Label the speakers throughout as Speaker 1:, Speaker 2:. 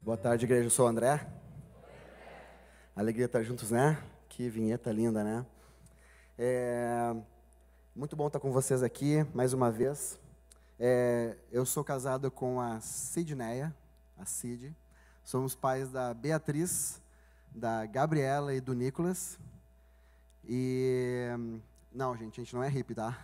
Speaker 1: Boa tarde, igreja. Eu sou o André. Alegria estar juntos, né? Que vinheta linda, né? Muito bom estar com vocês aqui, mais uma vez. Eu sou casado com a Sidneia, a Cid. Somos pais da Beatriz, da Gabriela e do Nicolas. Não, gente, a gente não é hippie, tá?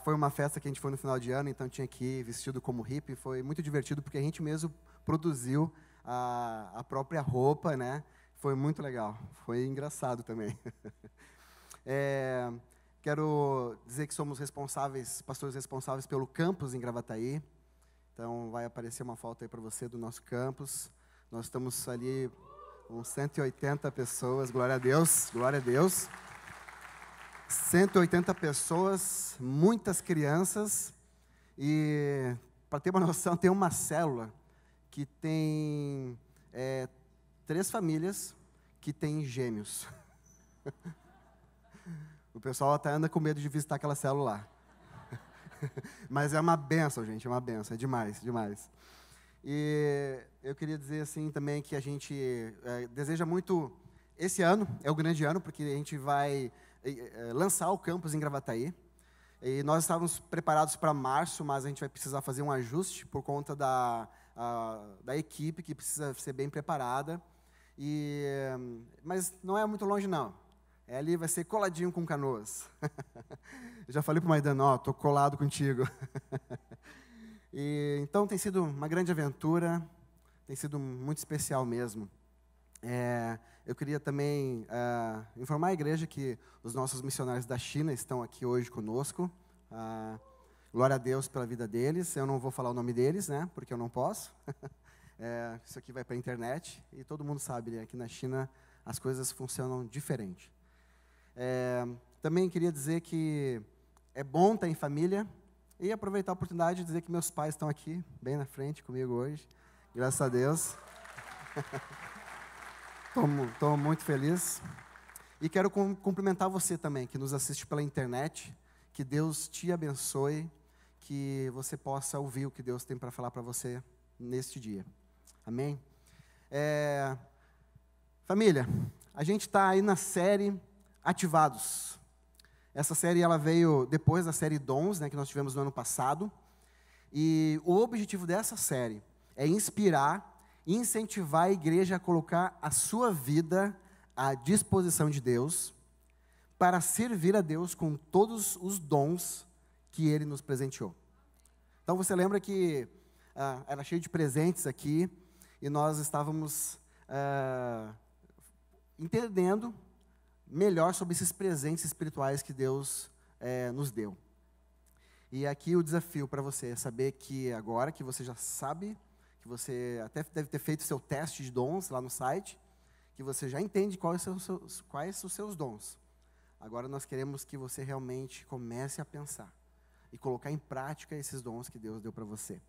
Speaker 1: Foi uma festa que a gente foi no final de ano, então tinha que ir vestido como hippie. Foi muito divertido, porque a gente mesmo produziu a própria roupa, né? Foi muito legal. Foi engraçado também. Quero dizer que somos pastores responsáveis pelo campus em Gravataí. Então, vai aparecer uma foto aí para você do nosso campus. Nós estamos ali com 180 pessoas, glória a Deus, glória a Deus. 180 pessoas, muitas crianças, e para ter uma noção, tem uma célula que tem 3 famílias que têm gêmeos. O pessoal até anda com medo de visitar aquela célula lá. Mas é uma bênção, gente, é uma bênção, é demais, demais. E eu queria dizer assim também que a gente deseja muito, esse ano é o grande ano, porque a gente vai lançar o campus em Gravataí. E nós estávamos preparados para março, mas a gente vai precisar fazer um ajuste por conta da equipe, que precisa ser bem preparada. Mas não é muito longe, não. Ali vai ser coladinho com Canoas. Eu já falei para o Maidana, estou colado contigo. Então tem sido uma grande aventura, tem sido muito especial mesmo. Eu queria também informar a igreja que os nossos missionários da China estão aqui hoje conosco. Glória a Deus pela vida deles. Eu não vou falar o nome deles, né, porque eu não posso. Isso aqui vai para a internet e todo mundo sabe, né, que na China as coisas funcionam diferente. Também queria dizer que é bom estar em família e aproveitar a oportunidade de dizer que meus pais estão aqui, bem na frente comigo hoje. Graças a Deus. Estou muito feliz. E quero cumprimentar você também, que nos assiste pela internet. Que Deus te abençoe, que você possa ouvir o que Deus tem para falar para você neste dia. Amém? Família, a gente está aí na série Ativados. Essa série ela veio depois da série Dons, né, que nós tivemos no ano passado. E o objetivo dessa série é inspirar e incentivar a igreja a colocar a sua vida à disposição de Deus para servir a Deus com todos os dons que Ele nos presenteou. Então você lembra que era cheio de presentes aqui e nós estávamos entendendo melhor sobre esses presentes espirituais que Deus nos deu. E aqui o desafio para você é saber que agora que você já sabe, que você até deve ter feito seu teste de dons lá no site, que você já entende quais são os seus dons. Agora nós queremos que você realmente comece a pensar e colocar em prática esses dons que Deus deu para você.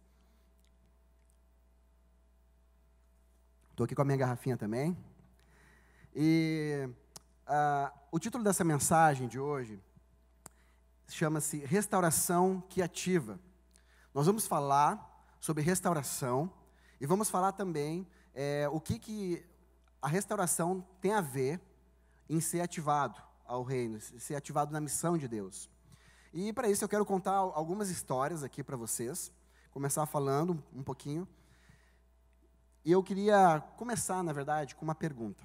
Speaker 1: Estou aqui com a minha garrafinha também. E o título dessa mensagem de hoje chama-se Restauração que Ativa. Nós vamos falar sobre restauração e vamos falar também o que a restauração tem a ver em ser ativado ao reino, ser ativado na missão de Deus. E para isso eu quero contar algumas histórias aqui para vocês, começar falando um pouquinho. E eu queria começar, na verdade, com uma pergunta.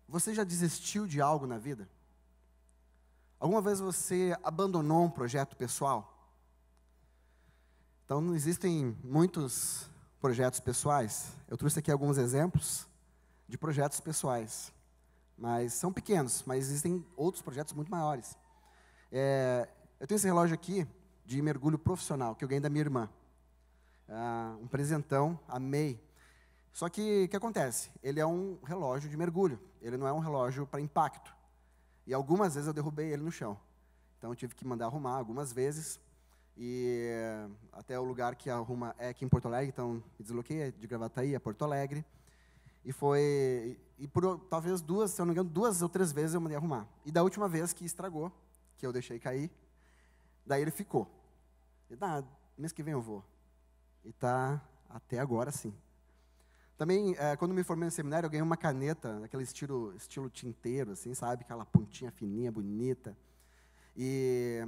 Speaker 1: Você já desistiu de algo na vida? Alguma vez você abandonou um projeto pessoal? Então, existem muitos projetos pessoais. Eu trouxe aqui alguns exemplos de projetos pessoais. Mas são pequenos, mas existem outros projetos muito maiores. Eu tenho esse relógio aqui de mergulho profissional, que eu ganhei da minha irmã. Um presentão, amei. Só que o que acontece? Ele é um relógio de mergulho, ele não é um relógio para impacto. E algumas vezes eu derrubei ele no chão. Então eu tive que mandar arrumar algumas vezes. E até o lugar que arruma é aqui em Porto Alegre, então me desloquei de Gravataí a Porto Alegre. E por talvez se eu não me engano, 2 ou 3 vezes eu mandei arrumar. E da última vez que estragou, que eu deixei cair, daí ele ficou. E mês que vem eu vou. E está Até agora, sim. Também, quando me formei no seminário, eu ganhei uma caneta, daquele estilo tinteiro, assim, sabe? Aquela pontinha fininha, bonita. E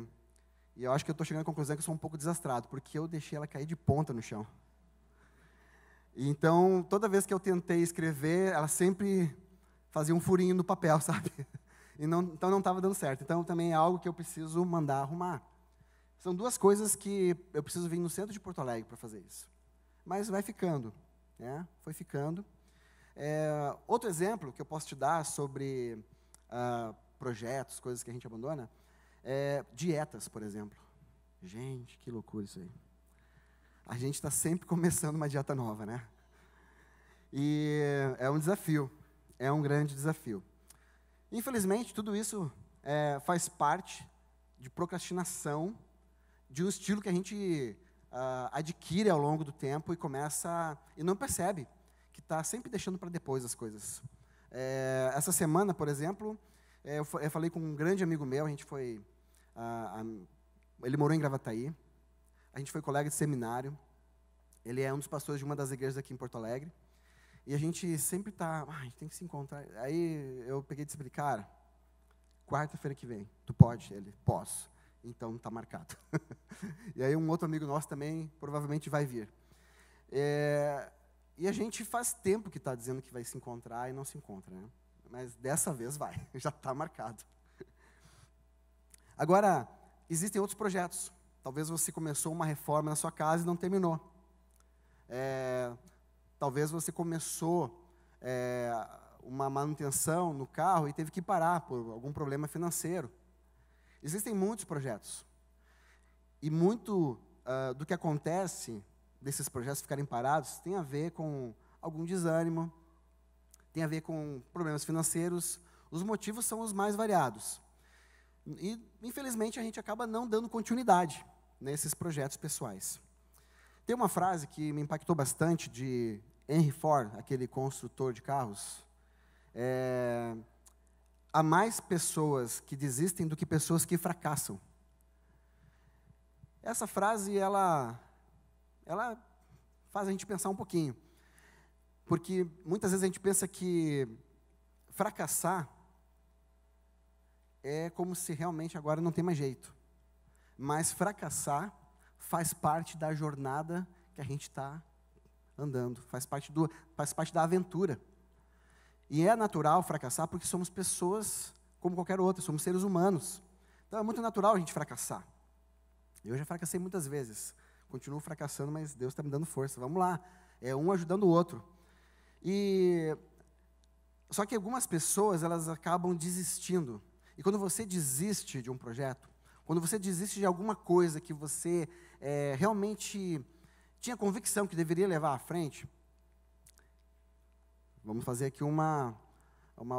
Speaker 1: eu acho que eu estou chegando à conclusão que eu sou um pouco desastrado, porque eu deixei ela cair de ponta no chão. Então, toda vez que eu tentei escrever, ela sempre fazia um furinho no papel, sabe? Então não estava dando certo. Então também é algo que eu preciso mandar arrumar. São duas coisas que eu preciso vir no centro de Porto Alegre para fazer isso. Mas vai ficando, né? Foi ficando. Outro exemplo que eu posso te dar sobre projetos, coisas que a gente abandona, dietas, por exemplo. Gente, que loucura isso aí. A gente está sempre começando uma dieta nova, né? E é um desafio, é um grande desafio. Infelizmente, tudo isso faz parte de procrastinação, de um estilo que a gente adquire ao longo do tempo e começa, e não percebe, que está sempre deixando para depois as coisas. Essa semana, por exemplo, eu falei com um grande amigo meu, a gente foi, ele morou em Gravataí, a gente foi colega de seminário, ele é um dos pastores de uma das igrejas aqui em Porto Alegre, e a gente sempre está, a gente tem que se encontrar. Aí eu peguei e disse para ele, cara, quarta-feira que vem, tu pode? Ele, posso. Então está marcado. E aí um outro amigo nosso também provavelmente vai vir. E a gente faz tempo que está dizendo que vai se encontrar e não se encontra, né? Mas dessa vez vai, já está marcado. Agora, existem outros projetos. Talvez você começou uma reforma na sua casa e não terminou. Talvez você começou uma manutenção no carro e teve que parar por algum problema financeiro. Existem muitos projetos. E muito do que acontece desses projetos ficarem parados tem a ver com algum desânimo, tem a ver com problemas financeiros. Os motivos são os mais variados. E, infelizmente, a gente acaba não dando continuidade nesses projetos pessoais. Tem uma frase que me impactou bastante de Henry Ford, aquele construtor de carros. Há mais pessoas que desistem do que pessoas que fracassam. Essa frase, ela faz a gente pensar um pouquinho. Porque muitas vezes a gente pensa que fracassar é como se realmente agora não tem mais jeito. Mas fracassar faz parte da jornada que a gente está andando, faz parte da aventura. E é natural fracassar porque somos pessoas como qualquer outra, somos seres humanos. Então é muito natural a gente fracassar. Eu já fracassei muitas vezes, continuo fracassando, mas Deus está me dando força. Vamos lá, é um ajudando o outro. Só que algumas pessoas, elas acabam desistindo. E quando você desiste de um projeto, quando você desiste de alguma coisa que você realmente tinha convicção que deveria levar à frente, vamos fazer aqui uma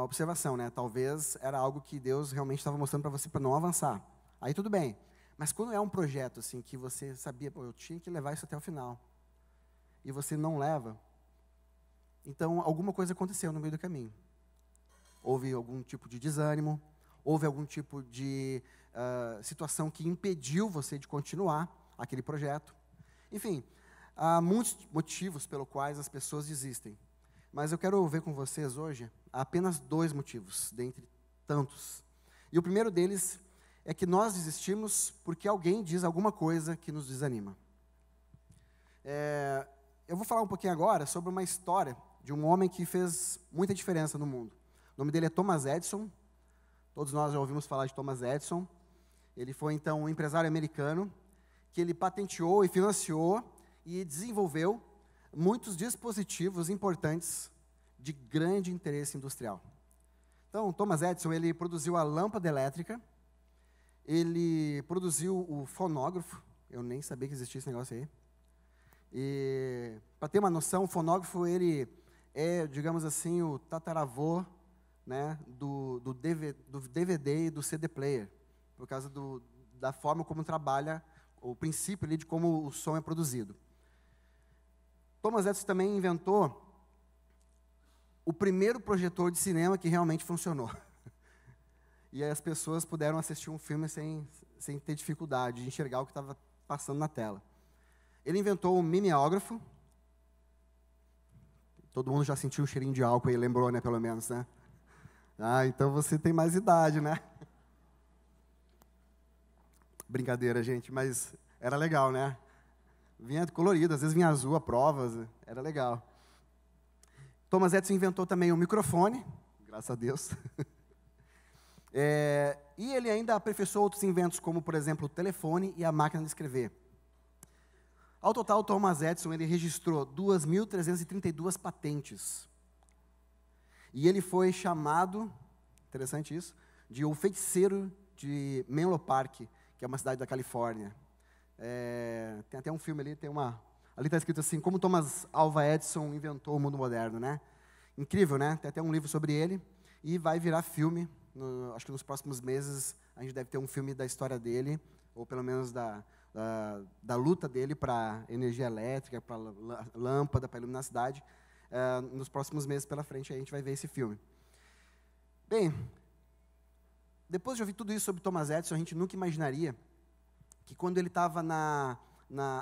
Speaker 1: observação, né? Talvez era algo que Deus realmente estava mostrando para você para não avançar. Aí tudo bem. Mas quando é um projeto assim que você sabia, eu tinha que levar isso até o final, e você não leva, então alguma coisa aconteceu no meio do caminho. Houve algum tipo de desânimo, houve algum tipo de situação que impediu você de continuar aquele projeto. Enfim, há muitos motivos pelos quais as pessoas desistem. Mas eu quero ver com vocês hoje apenas 2 motivos, dentre tantos. E o primeiro deles é que nós desistimos porque alguém diz alguma coisa que nos desanima. Eu vou falar um pouquinho agora sobre uma história de um homem que fez muita diferença no mundo. O nome dele é Thomas Edison. Todos nós já ouvimos falar de Thomas Edison. Ele foi, então, um empresário americano que ele patenteou e financiou e desenvolveu muitos dispositivos importantes de grande interesse industrial. Então, Thomas Edison, ele produziu a lâmpada elétrica, ele produziu o fonógrafo, eu nem sabia que existia esse negócio aí. E, para ter uma noção, o fonógrafo, ele é, digamos assim, o tataravô, né, do DVD e do CD player, por causa da forma como trabalha, o princípio ali de como o som é produzido. Thomas Edison também inventou o primeiro projetor de cinema que realmente funcionou. E aí as pessoas puderam assistir um filme sem ter dificuldade de enxergar o que estava passando na tela. Ele inventou o mimeógrafo, Todo mundo já sentiu o cheirinho de álcool aí, lembrou, né, pelo menos, né? Ah, então você tem mais idade, né? Brincadeira, gente, mas era legal, né? Vinha colorido, às vezes vinha azul a prova, era legal. Thomas Edison inventou também o microfone, graças a Deus. E ele ainda aperfeiçoou outros inventos, como, por exemplo, o telefone e a máquina de escrever. Ao total, Thomas Edison ele registrou 2.332 patentes. E ele foi chamado, interessante isso, de o feiticeiro de Menlo Park, que é uma cidade da Califórnia. Tem até um filme ali, ali está escrito assim, como Thomas Alva Edison inventou o mundo moderno, né? Incrível, né? Tem até um livro sobre ele, e vai virar filme. Acho que nos próximos meses a gente deve ter um filme da história dele, ou pelo menos da luta dele para energia elétrica, para lâmpada, para iluminar a cidade. Nos próximos meses pela frente a gente vai ver esse filme. Bem, depois de ouvir tudo isso sobre Thomas Edison, a gente nunca imaginaria que quando ele estava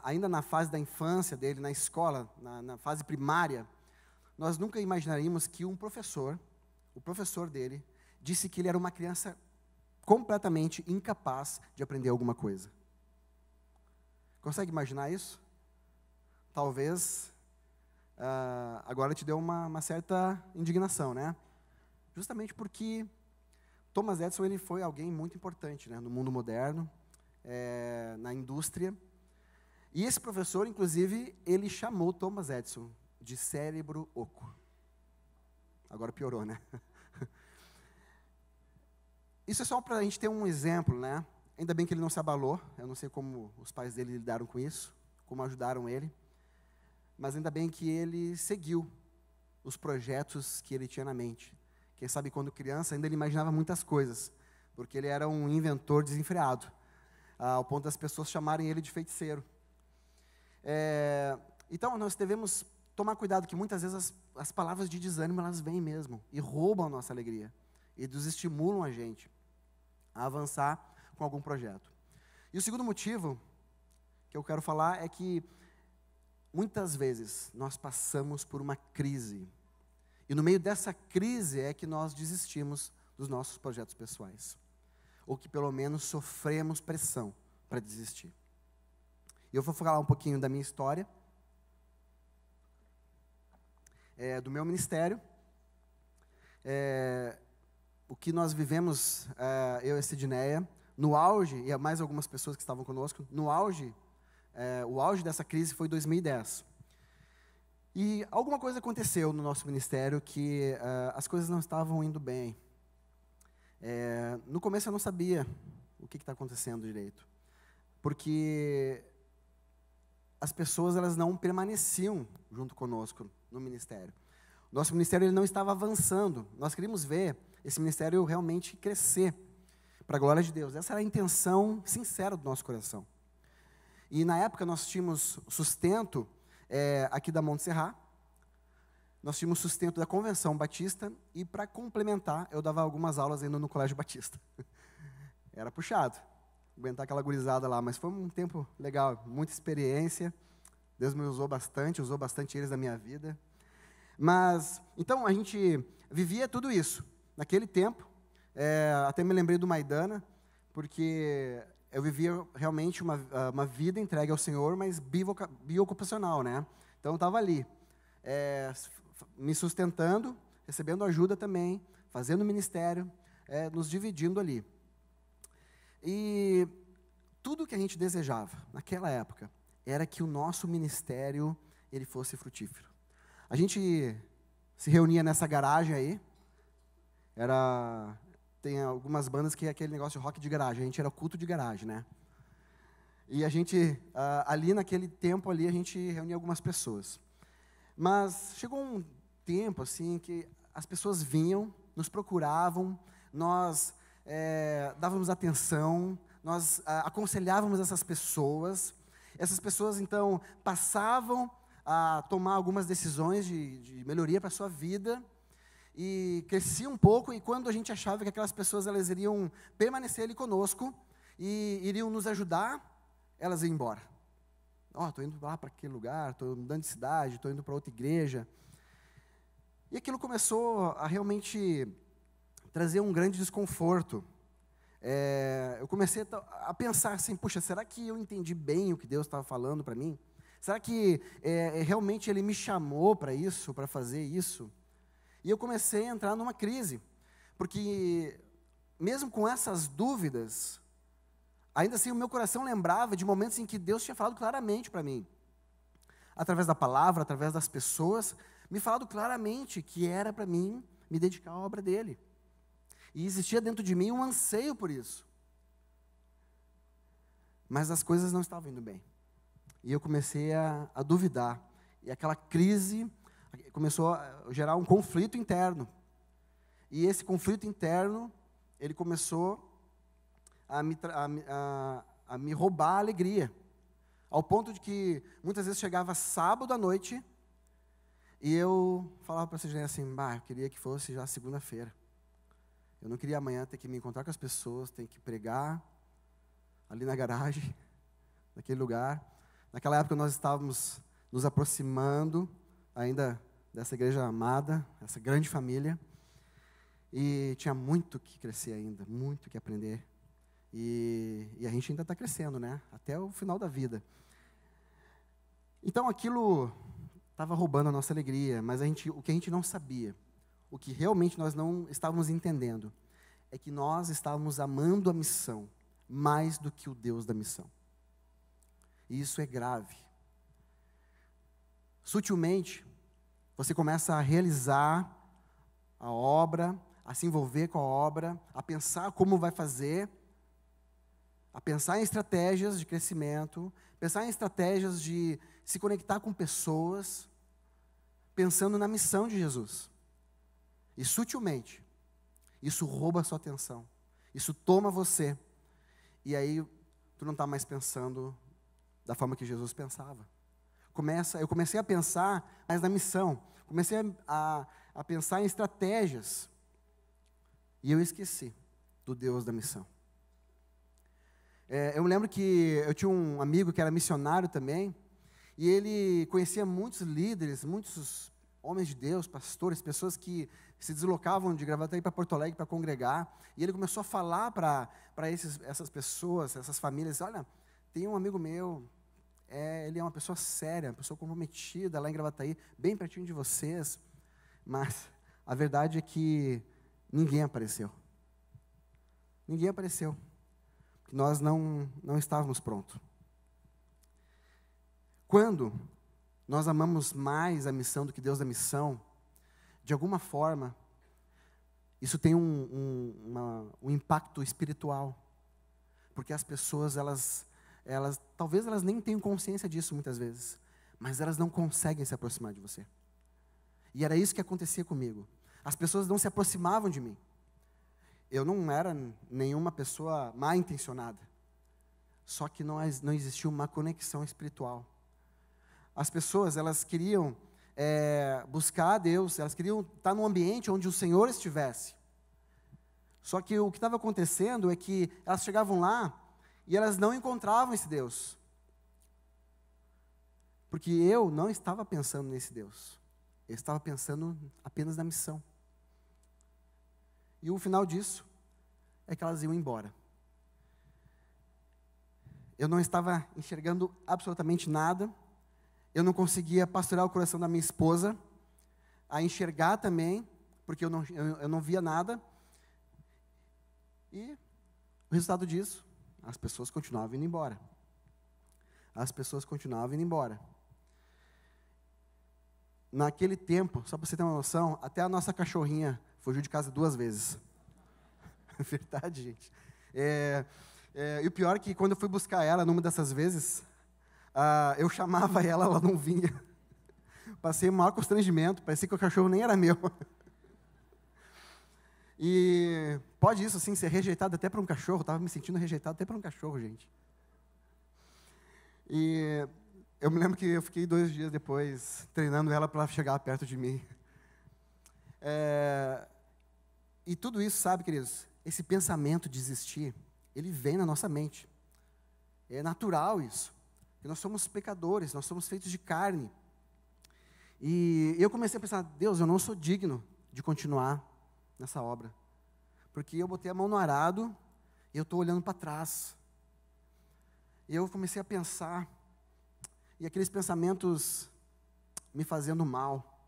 Speaker 1: ainda na fase da infância dele, na escola, na fase primária, nós nunca imaginaríamos que o professor dele, disse que ele era uma criança completamente incapaz de aprender alguma coisa. Consegue imaginar isso? Talvez agora te deu uma certa indignação, né? Justamente porque Thomas Edison ele foi alguém muito importante, né, no mundo moderno, na indústria. E esse professor, inclusive, ele chamou Thomas Edison de cérebro oco. Agora piorou, né? Isso é só para a gente ter um exemplo, né? Ainda bem que ele não se abalou. Eu não sei como os pais dele lidaram com isso, como ajudaram ele. Mas ainda bem que ele seguiu os projetos que ele tinha na mente. Quem sabe quando criança ainda ele imaginava muitas coisas, porque ele era um inventor desenfreado, ao ponto das pessoas chamarem ele de feiticeiro. Então nós devemos tomar cuidado, que muitas vezes as palavras de desânimo elas vêm mesmo e roubam a nossa alegria e desestimulam a gente a avançar com algum projeto. E o segundo motivo que eu quero falar é que muitas vezes nós passamos por uma crise. E no meio dessa crise é que nós desistimos dos nossos projetos pessoais. Ou que pelo menos sofremos pressão para desistir. E eu vou falar um pouquinho da minha história, do meu ministério. O que nós vivemos, eu e a Sidneia, no auge, e mais algumas pessoas que estavam conosco, no auge, o auge dessa crise foi 2010. E alguma coisa aconteceu no nosso ministério que as coisas não estavam indo bem. No começo eu não sabia o que está acontecendo direito, porque as pessoas elas não permaneciam junto conosco no ministério. Nosso ministério ele não estava avançando. Nós queríamos ver esse ministério realmente crescer para a glória de Deus. Essa era a intenção sincera do nosso coração. E na época nós tínhamos sustento aqui da Monte Serra, nós tínhamos sustento da Convenção Batista, e para complementar, eu dava algumas aulas ainda no Colégio Batista. Era puxado, aguentar aquela gurizada lá, mas foi um tempo legal, muita experiência. Deus me usou bastante eles na minha vida. Mas, então, a gente vivia tudo isso. Naquele tempo, até me lembrei do Maidana, porque eu vivia realmente uma vida entregue ao Senhor, mas biocupacional, né? Então, eu estava ali, me sustentando, recebendo ajuda também, fazendo ministério, nos dividindo ali. E tudo que a gente desejava, naquela época, era que o nosso ministério ele fosse frutífero. A gente se reunia nessa garagem aí, tem algumas bandas que é aquele negócio de rock de garagem, a gente era culto de garagem, né? E a gente, ali naquele tempo ali, a gente reunia algumas pessoas. Mas chegou um tempo assim que as pessoas vinham, nos procuravam, nós dávamos atenção, nós aconselhávamos essas pessoas então passavam a tomar algumas decisões de melhoria para a sua vida, e crescia um pouco, e quando a gente achava que aquelas pessoas elas iriam permanecer ali conosco, e iriam nos ajudar, elas iam embora. Estou indo lá para aquele lugar, estou mudando de cidade, estou indo para outra igreja. E aquilo começou a realmente trazer um grande desconforto. Eu comecei a pensar assim, puxa, será que eu entendi bem o que Deus estava falando para mim? Será que realmente Ele me chamou para isso, para fazer isso? E eu comecei a entrar numa crise, porque mesmo com essas dúvidas, ainda assim o meu coração lembrava de momentos em que Deus tinha falado claramente para mim, através da palavra, através das pessoas, me falado claramente que era para mim me dedicar à obra dEle. E existia dentro de mim um anseio por isso. Mas as coisas não estavam indo bem. E eu comecei a duvidar. E aquela crise começou a gerar um conflito interno. E esse conflito interno, ele começou a me roubar a alegria. Ao ponto de que muitas vezes chegava sábado à noite e eu falava para a Sidney assim, eu queria que fosse já segunda-feira. Eu não queria amanhã ter que me encontrar com as pessoas, ter que pregar ali na garagem, naquele lugar. Naquela época nós estávamos nos aproximando ainda dessa igreja amada, essa grande família. E tinha muito que crescer ainda, muito que aprender. E a gente ainda está crescendo, né? Até o final da vida. Então aquilo estava roubando a nossa alegria, mas o que a gente não sabia, o que realmente nós não estávamos entendendo, é que nós estávamos amando a missão mais do que o Deus da missão. E isso é grave. Sutilmente, você começa a realizar a obra, a se envolver com a obra, a pensar como vai fazer, a pensar em estratégias de crescimento, pensar em estratégias de se conectar com pessoas, pensando na missão de Jesus. E sutilmente, isso rouba a sua atenção, isso toma você, e aí tu não está mais pensando da forma que Jesus pensava. Eu comecei a pensar mais na missão, comecei a pensar em estratégias, e eu esqueci do Deus da missão. Eu me lembro que eu tinha um amigo que era missionário também, e ele conhecia muitos líderes, muitos homens de Deus, pastores, pessoas que se deslocavam de Gravataí para Porto Alegre para congregar, e ele começou a falar para essas pessoas, essas famílias, olha, tem um amigo meu, ele é uma pessoa séria, uma pessoa comprometida lá em Gravataí, bem pertinho de vocês, mas a verdade é que ninguém apareceu. Ninguém apareceu. Nós não estávamos prontos. Quando nós amamos mais a missão do que Deus da missão, de alguma forma, isso tem um impacto espiritual. Porque as pessoas, talvez elas nem tenham consciência disso muitas vezes, mas elas não conseguem se aproximar de você. E era isso que acontecia comigo. As pessoas não se aproximavam de mim. Eu não era nenhuma pessoa mal intencionada. Só que não existia uma conexão espiritual. As pessoas, elas queriam buscar a Deus, elas queriam estar num ambiente onde o Senhor estivesse. Só que o que estava acontecendo é que elas chegavam lá e elas não encontravam esse Deus. Porque eu não estava pensando nesse Deus. Eu estava pensando apenas na missão. E o final disso é que elas iam embora. Eu não estava enxergando absolutamente nada. Eu não conseguia pastorear o coração da minha esposa, a enxergar também, porque eu não via nada. E o resultado disso, as pessoas continuavam indo embora. As pessoas continuavam indo embora. Naquele tempo, só para você ter uma noção, até a nossa cachorrinha fugiu de casa 2 vezes. Verdade, gente. E o pior é que quando eu fui buscar ela, numa dessas vezes, eu chamava ela, ela não vinha. Passei o maior constrangimento, parecia que o cachorro nem era meu. E pode isso, assim, ser rejeitado até para um cachorro. Estava me sentindo rejeitado até para um cachorro, gente. E eu me lembro que eu fiquei 2 dias depois treinando ela para ela chegar perto de mim. E tudo isso, sabe, queridos, esse pensamento de desistir, ele vem na nossa mente. É natural isso. Porque nós somos pecadores, nós somos feitos de carne. E eu comecei a pensar, Deus, eu não sou digno de continuar nessa obra. Porque eu botei a mão no arado e eu estou olhando para trás. E eu comecei a pensar, e aqueles pensamentos me fazendo mal.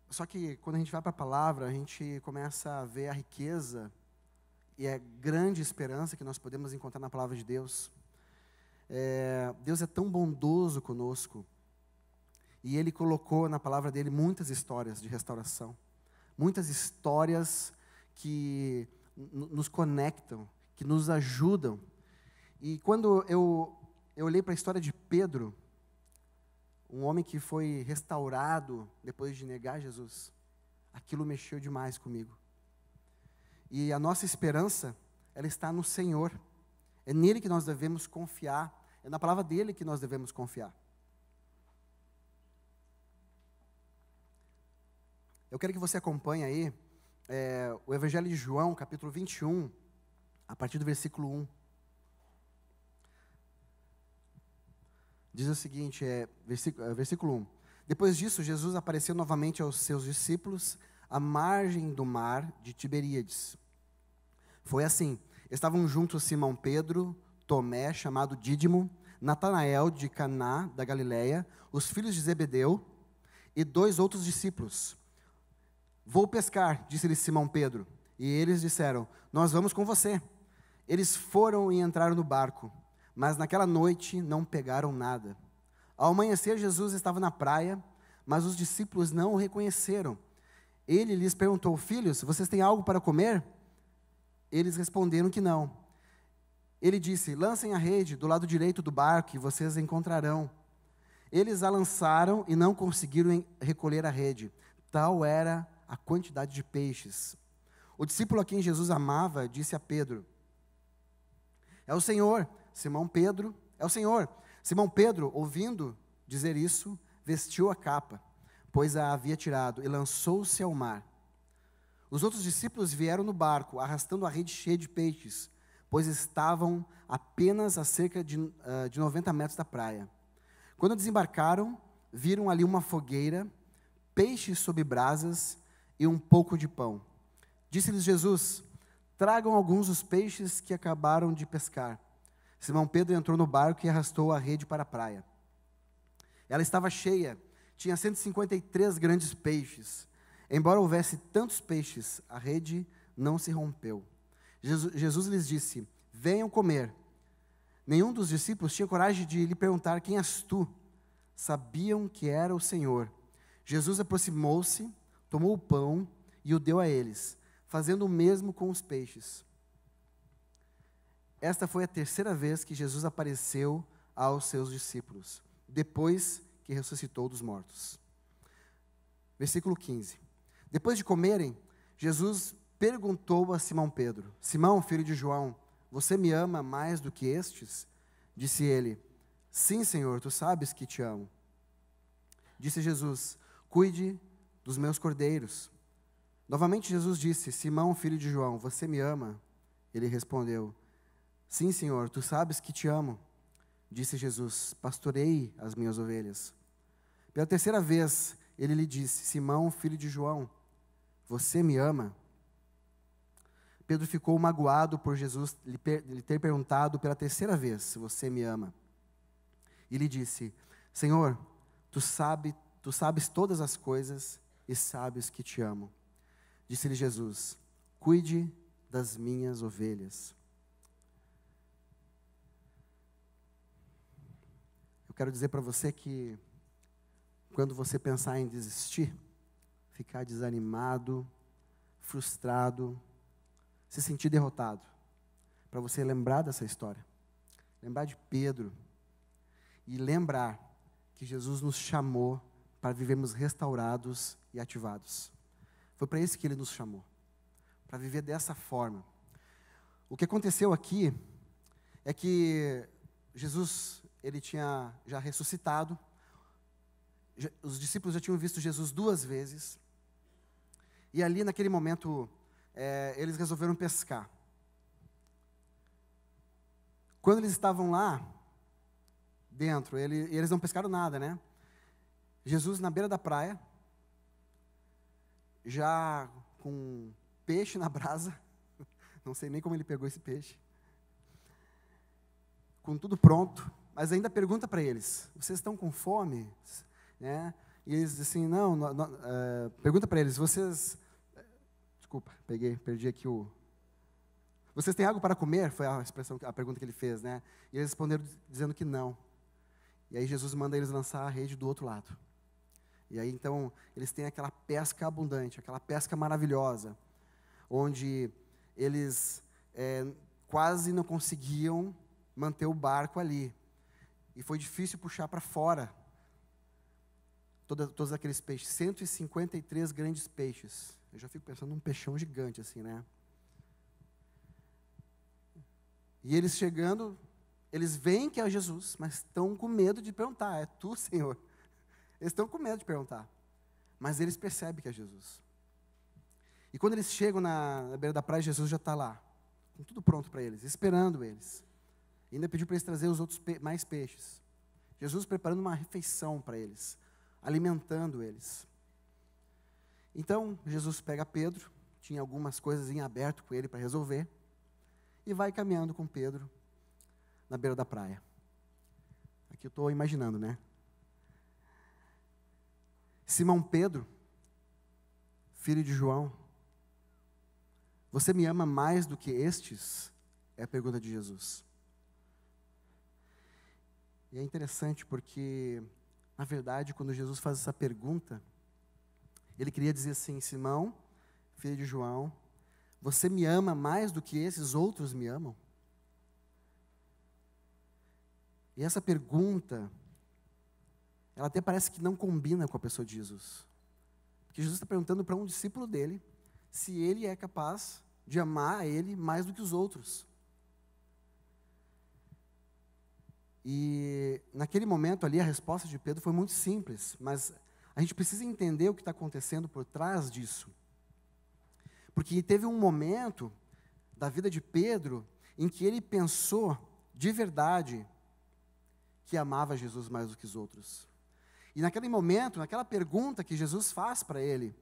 Speaker 1: Só que quando a gente vai para a palavra, a gente começa a ver a riqueza e a grande esperança que nós podemos encontrar na palavra de Deus. Deus é tão bondoso conosco, e Ele colocou na palavra dEle muitas histórias de restauração, muitas histórias que nos conectam, que nos ajudam. E quando eu olhei para a história de Pedro, um homem que foi restaurado depois de negar Jesus, aquilo mexeu demais comigo. E a nossa esperança, ela está no Senhor. É nele que nós devemos confiar. É na palavra dele que nós devemos confiar. Eu quero que você acompanhe aí o Evangelho de João, capítulo 21, a partir do versículo 1. Diz o seguinte, versículo 1. Depois disso, Jesus apareceu novamente aos seus discípulos à margem do mar de Tiberíades. Foi assim, estavam juntos Simão Pedro, Tomé, chamado Dídimo, Natanael de Caná da Galileia, os filhos de Zebedeu e 2 outros discípulos. Vou pescar, disse-lhe Simão Pedro. E eles disseram, nós vamos com você. Eles foram e entraram no barco, mas naquela noite não pegaram nada. Ao amanhecer, Jesus estava na praia, mas os discípulos não o reconheceram. Ele lhes perguntou, filhos, vocês têm algo para comer? Eles responderam que não. Ele disse, lancem a rede do lado direito do barco e vocês a encontrarão. Eles a lançaram e não conseguiram recolher a rede. Tal era a quantidade de peixes. O discípulo a quem Jesus amava disse a Pedro, é o Senhor. Simão Pedro, é o Senhor. Simão Pedro, ouvindo dizer isso, vestiu a capa, pois a havia tirado, e lançou-se ao mar. Os outros discípulos vieram no barco, arrastando a rede cheia de peixes, pois estavam apenas a cerca de 90 metros da praia. Quando desembarcaram, viram ali uma fogueira, peixes sob brasas e um pouco de pão. Disse-lhes Jesus, tragam alguns dos peixes que acabaram de pescar. Simão Pedro entrou no barco e arrastou a rede para a praia. Ela estava cheia, tinha 153 grandes peixes. Embora houvesse tantos peixes, a rede não se rompeu. Jesus lhes disse, venham comer. Nenhum dos discípulos tinha coragem de lhe perguntar, quem és tu? Sabiam que era o Senhor. Jesus aproximou-se, tomou o pão e o deu a eles, fazendo o mesmo com os peixes. Esta foi a 3ª vez que Jesus apareceu aos seus discípulos, depois que ressuscitou dos mortos. Versículo 15. Depois de comerem, Jesus perguntou a Simão Pedro, Simão, filho de João, você me ama mais do que estes? Disse ele, sim, Senhor, tu sabes que te amo. Disse Jesus, cuide dos meus cordeiros. Novamente Jesus disse, Simão, filho de João, você me ama? Ele respondeu, sim, Senhor, tu sabes que te amo. Disse Jesus, pastorei as minhas ovelhas. Pela 3ª vez, ele lhe disse, Simão, filho de João, você me ama? Pedro ficou magoado por Jesus lhe ter perguntado pela 3ª vez, se você me ama. E lhe disse, Senhor, tu sabes todas as coisas e sabes que te amo. Disse-lhe Jesus, cuide das minhas ovelhas. Eu quero dizer para você que quando você pensar em desistir, ficar desanimado, frustrado, se sentir derrotado, para você lembrar dessa história, lembrar de Pedro e lembrar que Jesus nos chamou para vivermos restaurados e ativados. Foi para isso que Ele nos chamou, para viver dessa forma. O que aconteceu aqui é que Jesus, Ele tinha já ressuscitado, os discípulos já tinham visto Jesus 2 vezes, e ali naquele momento, eles resolveram pescar. Quando eles estavam lá, dentro. Eles não pescaram nada, né? Jesus na beira da praia, já com peixe na brasa, não sei nem como ele pegou esse peixe, com tudo pronto, mas ainda pergunta para eles: vocês estão com fome? Né? E eles dizem assim: não, pergunta para eles: desculpa, perdi aqui vocês têm algo para comer? Foi a pergunta que ele fez, né? E eles responderam dizendo que não. E aí Jesus manda eles lançar a rede do outro lado. E aí então eles têm aquela pesca abundante, aquela pesca maravilhosa, onde eles quase não conseguiam manter o barco ali. E foi difícil puxar para fora todos aqueles peixes, 153 grandes peixes. Eu já fico pensando num peixão gigante assim, né? E eles chegando, eles veem que é Jesus, mas estão com medo de perguntar: é tu, Senhor? Eles estão com medo de perguntar, mas eles percebem que é Jesus. E quando eles chegam na beira da praia, Jesus já está lá, com tudo pronto para eles, esperando eles. E ainda pediu para eles trazerem os outros mais peixes. Jesus preparando uma refeição para eles, alimentando eles. Então, Jesus pega Pedro, tinha algumas coisas em aberto com ele para resolver, e vai caminhando com Pedro na beira da praia. Aqui eu estou imaginando, né? Simão Pedro, filho de João, você me ama mais do que estes? É a pergunta de Jesus. E é interessante porque, na verdade, quando Jesus faz essa pergunta, ele queria dizer assim: Simão, filho de João, você me ama mais do que esses outros me amam? E essa pergunta, ela até parece que não combina com a pessoa de Jesus. Porque Jesus está perguntando para um discípulo dele se ele é capaz de amar a ele mais do que os outros. E naquele momento ali a resposta de Pedro foi muito simples, mas a gente precisa entender o que está acontecendo por trás disso. Porque teve um momento da vida de Pedro em que ele pensou de verdade que amava Jesus mais do que os outros. E naquele momento, naquela pergunta que Jesus faz para ele,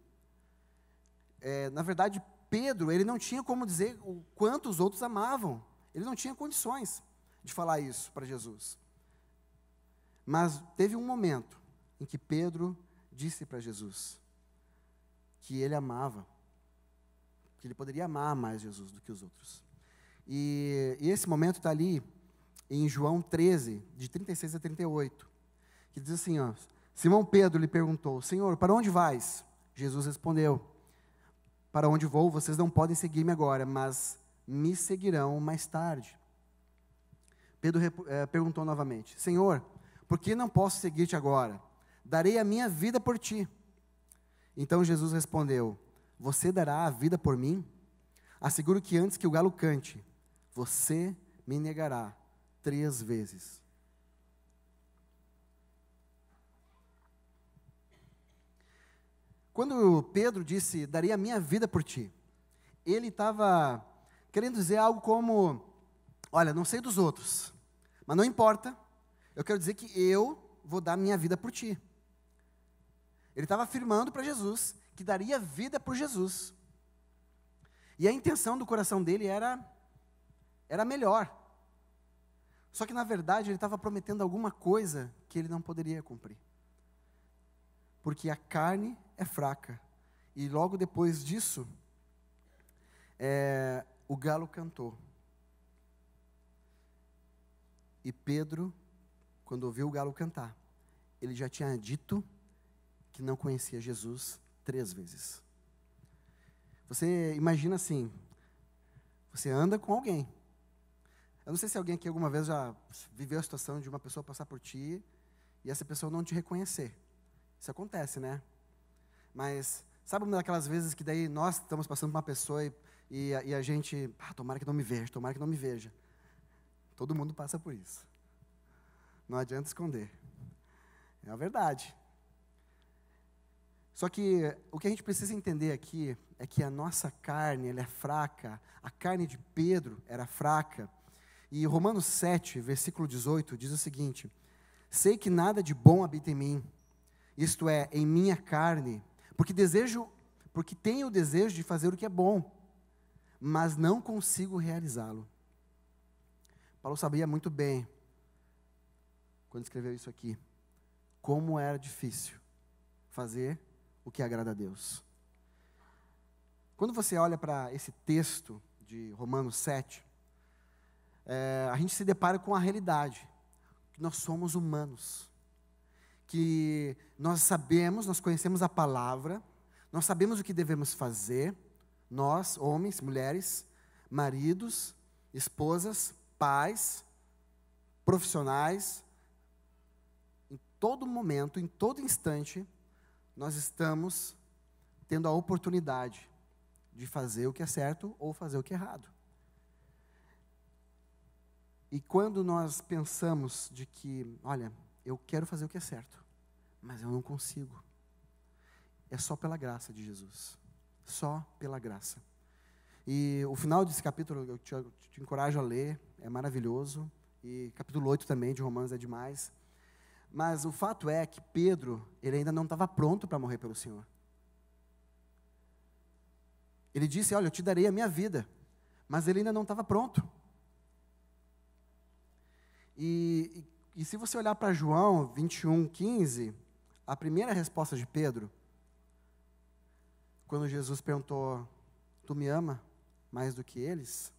Speaker 1: na verdade, Pedro, ele não tinha como dizer o quanto os outros amavam. Ele não tinha condições de falar isso para Jesus. Mas teve um momento em que Pedro disse para Jesus que ele amava, que ele poderia amar mais Jesus do que os outros. E esse momento está ali em João 13, de 36 a 38, que diz assim, ó: Simão Pedro lhe perguntou: Senhor, para onde vais? Jesus respondeu: para onde vou, vocês não podem seguir-me agora, mas me seguirão mais tarde. Pedro perguntou novamente: Senhor, por que não posso seguir-te agora? Darei a minha vida por ti. Então Jesus respondeu: você dará a vida por mim? Asseguro que antes que o galo cante, você me negará 3 vezes. Quando Pedro disse: daria a minha vida por ti, ele estava querendo dizer algo como: olha, não sei dos outros, mas não importa, eu quero dizer que eu vou dar minha vida por ti. Ele estava afirmando para Jesus que daria vida por Jesus. E a intenção do coração dele era melhor. Só que na verdade ele estava prometendo alguma coisa que ele não poderia cumprir. Porque a carne é fraca. E logo depois disso, o galo cantou. E Pedro, quando ouviu o galo cantar, ele já tinha dito que não conhecia Jesus 3 vezes. Você imagina assim, você anda com alguém. Eu não sei se alguém aqui alguma vez já viveu a situação de uma pessoa passar por ti e essa pessoa não te reconhecer. Isso acontece, né? Mas sabe uma daquelas vezes que daí nós estamos passando por uma pessoa e a gente, tomara que não me veja, tomara que não me veja. Todo mundo passa por isso. Não adianta esconder. É a verdade. Só que o que a gente precisa entender aqui é que a nossa carne, ela é fraca. A carne de Pedro era fraca. E Romanos 7, versículo 18, diz o seguinte: Sei que nada de bom habita em mim, isto é, em minha carne, porque tenho o desejo de fazer o que é bom, mas não consigo realizá-lo. Paulo sabia muito bem, quando escreveu isso aqui, como era difícil fazer o que agrada a Deus. Quando você olha para esse texto de Romanos 7, a gente se depara com a realidade, que nós somos humanos, que nós conhecemos a palavra, nós sabemos o que devemos fazer, nós, homens, mulheres, maridos, esposas, pais, profissionais, em todo momento, em todo instante, nós estamos tendo a oportunidade de fazer o que é certo ou fazer o que é errado. E quando nós pensamos de que, olha, eu quero fazer o que é certo, mas eu não consigo, é só pela graça de Jesus. Só pela graça. E o final desse capítulo, eu te encorajo a ler, é maravilhoso. E capítulo 8 também, de Romanos, é demais. Mas o fato é que Pedro, ele ainda não estava pronto para morrer pelo Senhor. Ele disse, olha, eu te darei a minha vida. Mas ele ainda não estava pronto. E se você olhar para João 21:15, a primeira resposta de Pedro, quando Jesus perguntou, tu me ama mais do que eles?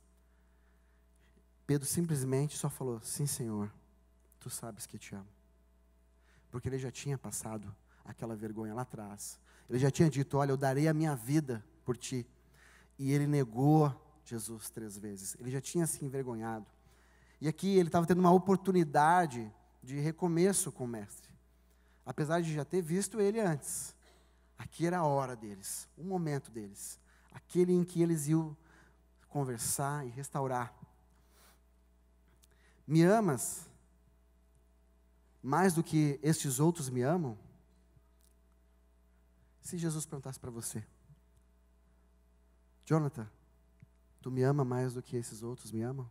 Speaker 1: Pedro simplesmente só falou, sim, Senhor, tu sabes que te amo. Porque ele já tinha passado aquela vergonha lá atrás. Ele já tinha dito, olha, eu darei a minha vida por ti. E ele negou Jesus 3 vezes. Ele já tinha se envergonhado. E aqui ele estava tendo uma oportunidade de recomeço com o mestre. Apesar de já ter visto ele antes. Aqui era a hora deles, o momento deles. Aquele em que eles iam conversar e restaurar. Me amas mais do que estes outros me amam? Se Jesus perguntasse para você, Jonathan, tu me ama mais do que esses outros me amam?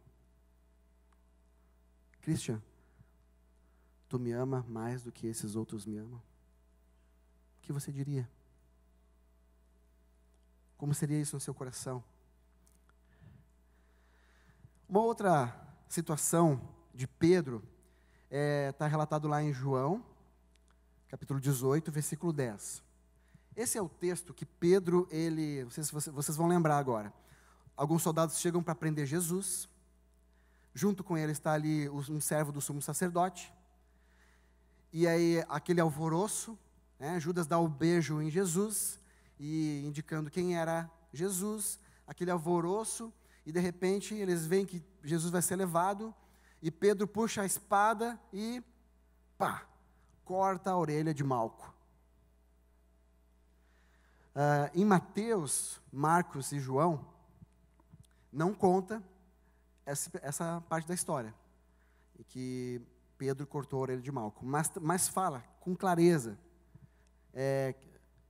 Speaker 1: Christian, tu me ama mais do que esses outros me amam? O que você diria? Como seria isso no seu coração? Uma outra situação de Pedro está relatado lá em João, capítulo 18, versículo 10. Esse é o texto que Pedro, não sei se vocês vão lembrar agora. Alguns soldados chegam para prender Jesus. Junto com ele está ali um servo do sumo sacerdote. E aí aquele alvoroço, Judas dá o beijo em Jesus, e indicando quem era Jesus, aquele alvoroço, e de repente eles veem que Jesus vai ser levado, e Pedro puxa a espada e, corta a orelha de Malco. Em Mateus, Marcos e João, não conta essa parte da história, em que Pedro cortou a orelha de Malco, mas fala com clareza,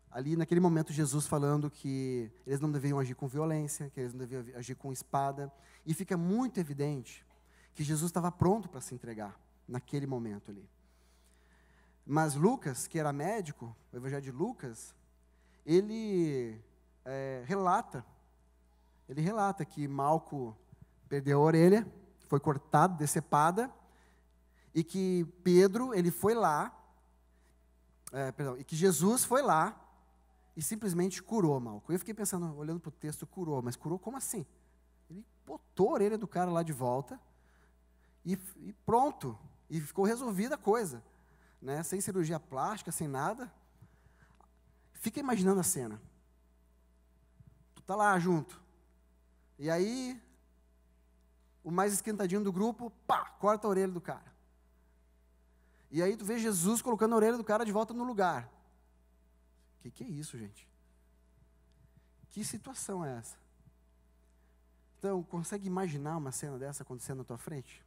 Speaker 1: ali naquele momento Jesus falando que eles não deviam agir com violência, que eles não deviam agir com espada, e fica muito evidente que Jesus estava pronto para se entregar, naquele momento ali. Mas Lucas, que era médico, o Evangelho de Lucas, ele relata que Malco perdeu a orelha, foi cortado, decepada, e que Pedro, ele foi lá, e que Jesus foi lá, e simplesmente curou Malco. Eu fiquei pensando, olhando para o texto, curou, mas curou como assim? Ele botou a orelha do cara lá de volta, e pronto, e ficou resolvida a coisa, sem cirurgia plástica, sem nada. Fica imaginando a cena, tu tá lá junto, e aí, o mais esquentadinho do grupo, corta a orelha do cara. E aí tu vê Jesus colocando a orelha do cara de volta no lugar. Que é isso, gente? Que situação é essa? Então, consegue imaginar uma cena dessa acontecendo na tua frente?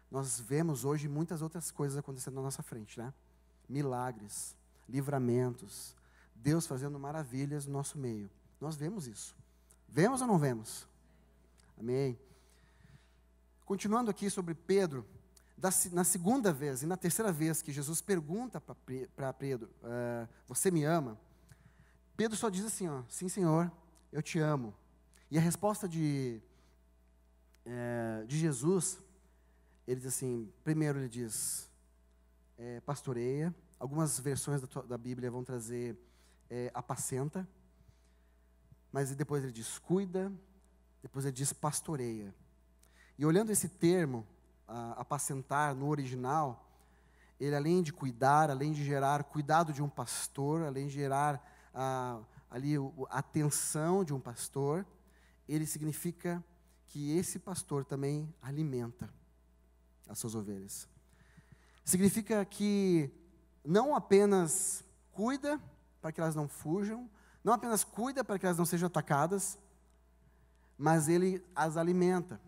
Speaker 1: Nós vemos hoje muitas outras coisas acontecendo na nossa frente, Milagres, livramentos, Deus fazendo maravilhas no nosso meio. Nós vemos isso. Vemos ou não vemos? Amém. Continuando aqui sobre Pedro, Na segunda vez e na terceira vez que Jesus pergunta para Pedro, você me ama? Pedro só diz assim, ó, sim, Senhor, eu te amo. E a resposta de Jesus, ele diz assim, primeiro ele diz, pastoreia. Algumas versões da Bíblia vão trazer apacenta. Mas depois ele diz cuida, depois ele diz pastoreia. E olhando esse termo, apacentar no original, ele além de cuidar, além de gerar cuidado de um pastor, além de gerar ali a atenção de um pastor, ele significa que esse pastor também alimenta as suas ovelhas. Significa que não apenas cuida para que elas não fujam, não apenas cuida para que elas não sejam atacadas, mas ele as alimenta.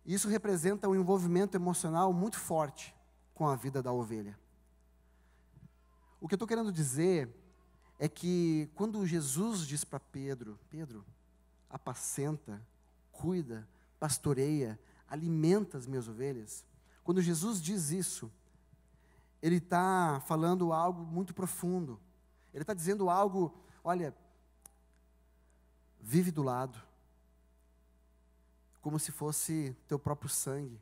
Speaker 1: Isso representa um envolvimento emocional muito forte com a vida da ovelha. O que eu estou querendo dizer é que quando Jesus diz para Pedro, Pedro, apacenta, cuida, pastoreia, alimenta as minhas ovelhas. Quando Jesus diz isso, ele está falando algo muito profundo. Ele está dizendo algo, olha, vive do lado, como se fosse teu próprio sangue,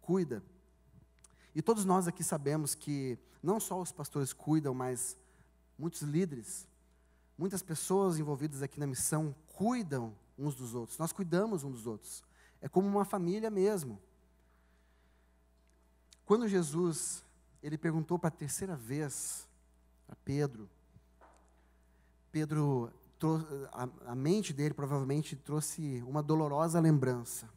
Speaker 1: cuida. E todos nós aqui sabemos que não só os pastores cuidam, mas muitos líderes, muitas pessoas envolvidas aqui na missão cuidam uns dos outros. Nós cuidamos uns dos outros. É como uma família mesmo. Quando Jesus, ele perguntou para a terceira vez a Pedro, a mente dele provavelmente trouxe uma dolorosa lembrança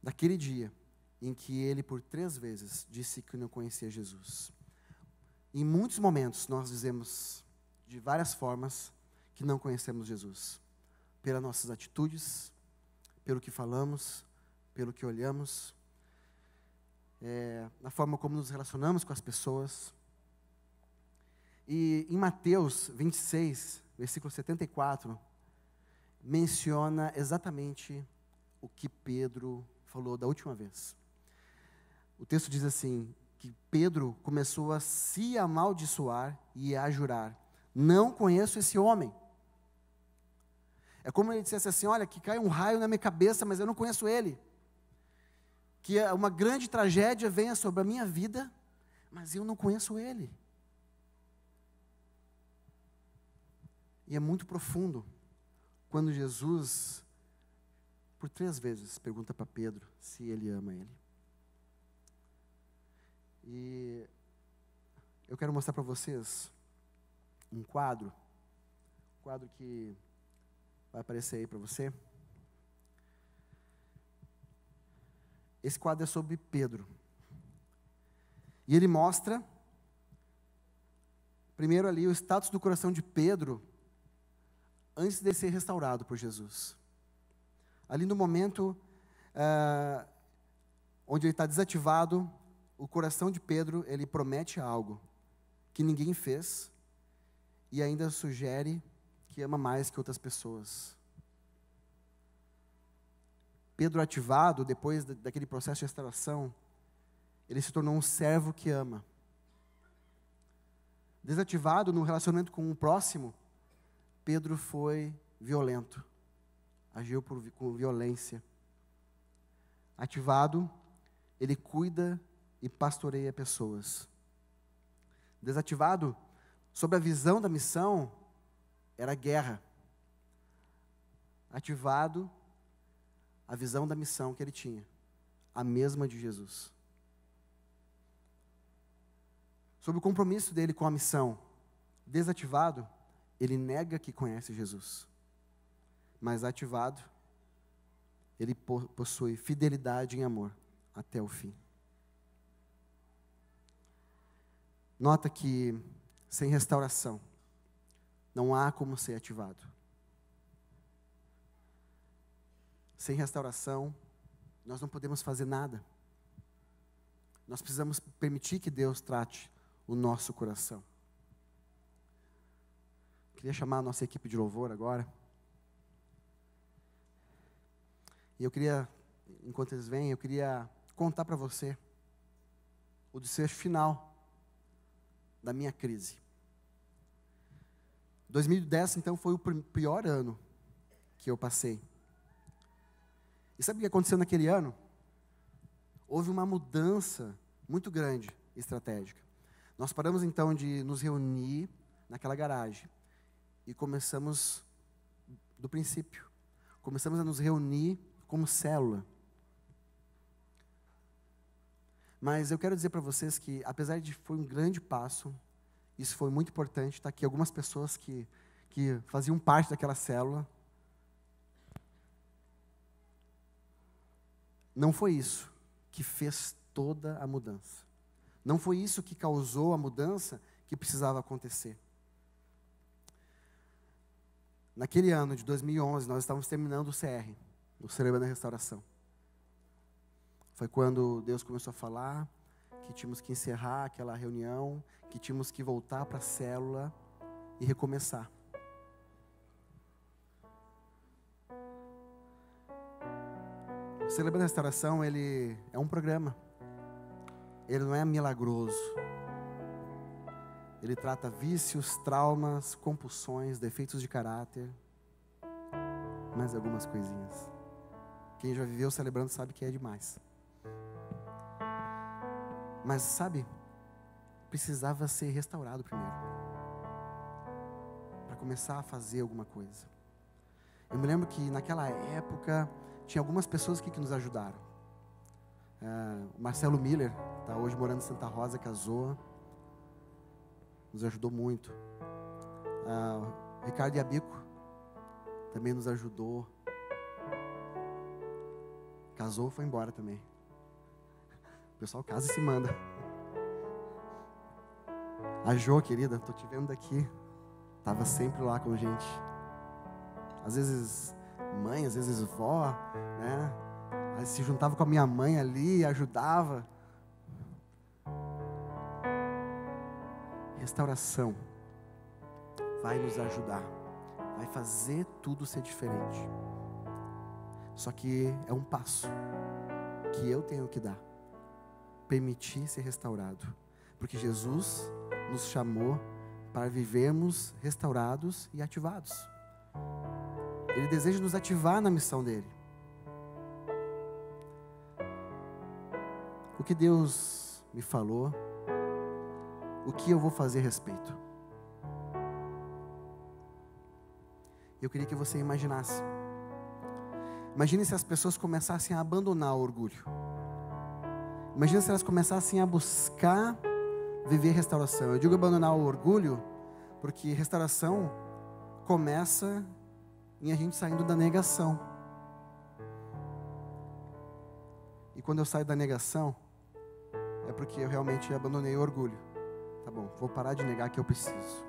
Speaker 1: daquele dia em que ele por 3 vezes disse que não conhecia Jesus. Em muitos momentos nós dizemos de várias formas que não conhecemos Jesus. Pelas nossas atitudes, pelo que falamos, pelo que olhamos, na forma como nos relacionamos com as pessoas. E em Mateus 26, versículo 74, menciona exatamente o que Pedro falou da última vez. O texto diz assim, que Pedro começou a se amaldiçoar e a jurar, não conheço esse homem. É como ele dissesse assim, olha, que cai um raio na minha cabeça, mas eu não conheço ele. Que uma grande tragédia venha sobre a minha vida, mas eu não conheço ele. E é muito profundo quando Jesus, por 3 vezes, pergunta para Pedro se ele ama ele. E eu quero mostrar para vocês um quadro que vai aparecer aí para você. Esse quadro é sobre Pedro. E ele mostra, primeiro ali, o status do coração de Pedro antes de ser restaurado por Jesus. Ali no momento onde ele está desativado, o coração de Pedro, ele promete algo que ninguém fez e ainda sugere que ama mais que outras pessoas. Pedro ativado, depois daquele processo de restauração, ele se tornou um servo que ama. Desativado no relacionamento com o próximo, Pedro foi violento, agiu com violência. Ativado, ele cuida e pastoreia pessoas. Desativado, sob a visão da missão, era guerra. Ativado, a visão da missão que ele tinha, a mesma de Jesus. Sob o compromisso dele com a missão, desativado, ele nega que conhece Jesus. Mas ativado, ele possui fidelidade em amor até o fim. Nota que sem restauração não há como ser ativado. Sem restauração, nós não podemos fazer nada. Nós precisamos permitir que Deus trate o nosso coração. Queria chamar a nossa equipe de louvor agora. E eu queria enquanto eles vêm, eu queria contar para você o desfecho final da minha crise. 2010, então, foi o pior ano que eu passei. E sabe o que aconteceu naquele ano? Houve uma mudança muito grande, estratégica. Nós paramos, então, de nos reunir naquela garagem e começamos do princípio. Começamos a nos reunir como célula. Mas eu quero dizer para vocês que, apesar de foi um grande passo, isso foi muito importante, tá aqui algumas pessoas que faziam parte daquela célula. Não foi isso que fez toda a mudança. Não foi isso que causou a mudança que precisava acontecer. Naquele ano de 2011, nós estávamos terminando o CR, o Celebrando a Restauração. Foi quando Deus começou a falar que tínhamos que encerrar aquela reunião, que tínhamos que voltar para a célula e recomeçar. O Celebrando a Restauração, ele é um programa. Ele não é milagroso. Ele trata vícios, traumas, compulsões, defeitos de caráter, mais algumas coisinhas. Quem já viveu celebrando sabe que é demais. Mas sabe, precisava ser restaurado primeiro, para começar a fazer alguma coisa. Eu me lembro que naquela época tinha algumas pessoas aqui que nos ajudaram. O Marcelo Miller, está hoje morando em Santa Rosa, casou, nos ajudou muito. O Ricardo Iabico também nos ajudou. Casou, foi embora também. O pessoal casa e se manda. A Jo, querida, estou te vendo daqui. Estava sempre lá com a gente. Às vezes mãe, às vezes vó, né? Aí se juntava com a minha mãe ali, ajudava. Restauração vai nos ajudar, vai fazer tudo ser diferente. Só que é um passo que eu tenho que dar. Permitir ser restaurado. Porque Jesus nos chamou para vivermos restaurados e ativados. Ele deseja nos ativar na missão dele. O que Deus me falou, o que eu vou fazer a respeito? Eu queria que você imaginasse. Imagine se as pessoas começassem a abandonar o orgulho. Imagine se elas começassem a buscar viver restauração. Eu digo abandonar o orgulho, porque restauração começa em a gente saindo da negação. E quando eu saio da negação, é porque eu realmente abandonei o orgulho. Tá bom, vou parar de negar que eu preciso.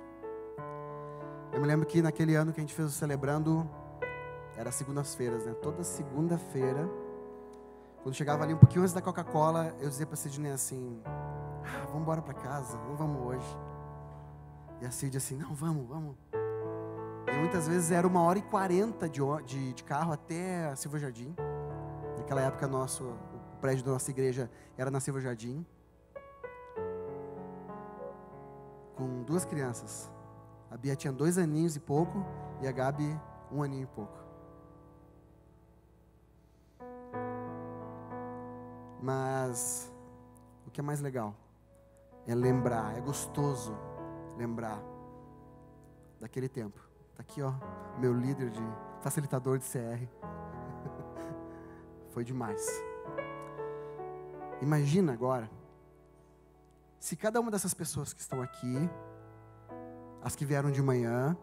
Speaker 1: Eu me lembro que naquele ano que a gente fez o Celebrando, era segundas-feiras, né? Toda segunda-feira, quando chegava ali um pouquinho antes da Coca-Cola, eu dizia para a Sidney assim, vamos embora para casa, não vamos hoje. E a Sidney assim, não, vamos. E muitas vezes era 1h40 de carro até a Silva Jardim. Naquela época o prédio da nossa igreja era na Silva Jardim. Com 2 crianças. A Bia tinha 2 aninhos e pouco e a Gabi 1 aninho e pouco. Mas o que é mais legal é lembrar, é gostoso lembrar daquele tempo. Está aqui, ó, meu líder facilitador de CR. Foi demais. Imagina agora, se cada uma dessas pessoas que estão aqui, as que vieram de manhã,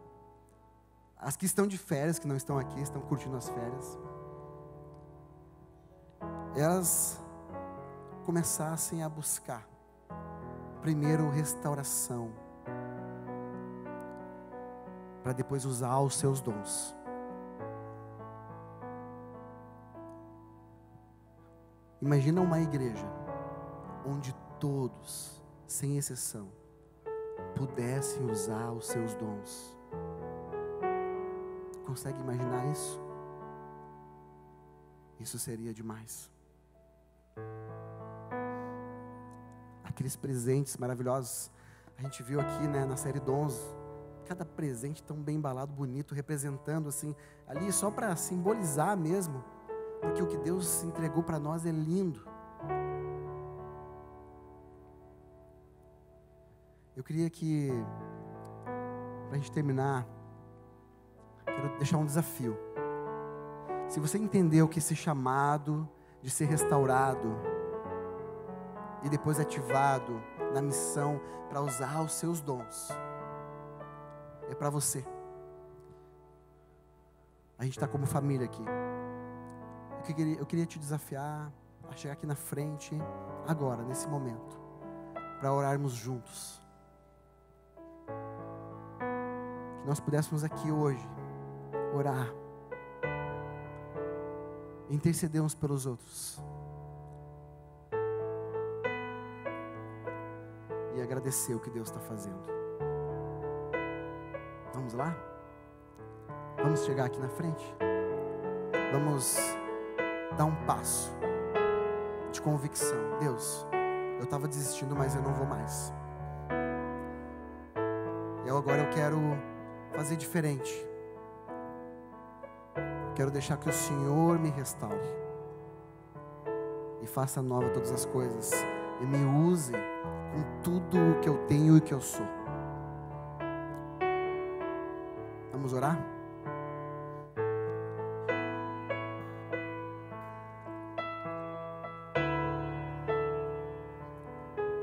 Speaker 1: as que estão de férias, que não estão aqui, estão curtindo as férias, elas começassem a buscar, primeiro, restauração, para depois usar os seus dons. Imagina uma igreja onde todos, sem exceção, pudessem usar os seus dons. Consegue imaginar isso? isso seria demais. Aqueles presentes maravilhosos, a gente viu aqui, né, na série Dons, cada presente tão bem embalado, bonito, representando assim, ali só para simbolizar mesmo, porque o que Deus entregou para nós é lindo. Eu queria que, para a gente terminar, quero deixar um desafio. Se você entendeu que esse chamado de ser restaurado e depois ativado na missão para usar os seus dons, é para você. A gente está como família aqui. Eu queria te desafiar a chegar aqui na frente, agora, nesse momento, para orarmos juntos. Que nós pudéssemos aqui hoje orar, interceder uns pelos outros e agradecer o que Deus está fazendo. Vamos lá? Vamos chegar aqui na frente? Vamos dar um passo de convicção. Deus, eu estava desistindo, mas eu não vou mais. Agora eu quero fazer diferente. Quero deixar que o Senhor me restaure e faça nova todas as coisas e me use com tudo o que eu tenho e o que eu sou. Vamos orar?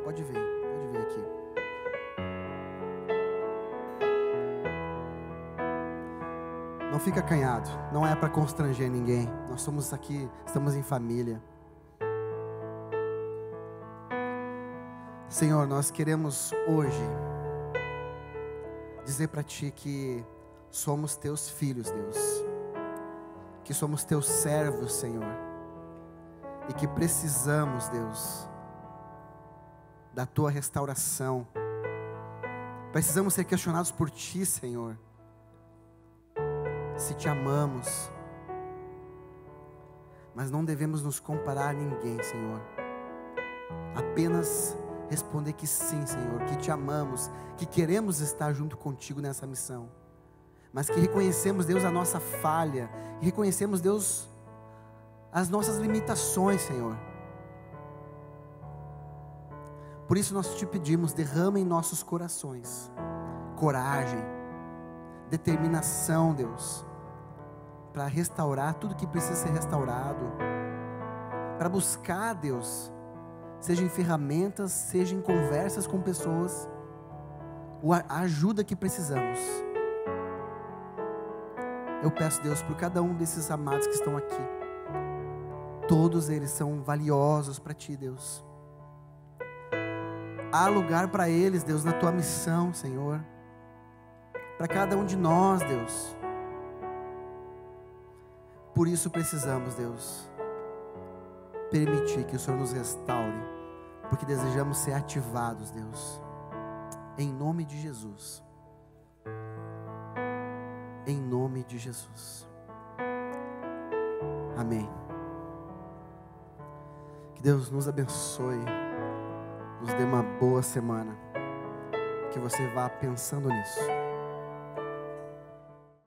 Speaker 1: Pode vir aqui. Não fica acanhado, não é para constranger ninguém. Nós somos aqui, estamos em família. Senhor, nós queremos hoje dizer para Ti que somos Teus filhos, Deus. Que somos Teus servos, Senhor. E que precisamos, Deus, da Tua restauração. Precisamos ser questionados por Ti, Senhor. Se Te amamos, mas não devemos nos comparar a ninguém, Senhor. Apenas responder que sim, Senhor, que Te amamos, que queremos estar junto contigo nessa missão, mas que reconhecemos, Deus, a nossa falha, e reconhecemos, Deus, as nossas limitações, Senhor. Por isso nós Te pedimos, derrama em nossos corações coragem, determinação, Deus, para restaurar tudo que precisa ser restaurado, para buscar, Deus, seja em ferramentas, seja em conversas com pessoas, a ajuda que precisamos. Eu peço, Deus, por cada um desses amados que estão aqui, todos eles são valiosos para Ti, Deus. Há lugar para eles, Deus, na Tua missão, Senhor. Para cada um de nós, Deus. Por isso precisamos, Deus, permitir que o Senhor nos restaure, porque desejamos ser ativados, Deus, em nome de Jesus. Em nome de Jesus. Amém. Que Deus nos abençoe, nos dê uma boa semana, que você vá pensando nisso.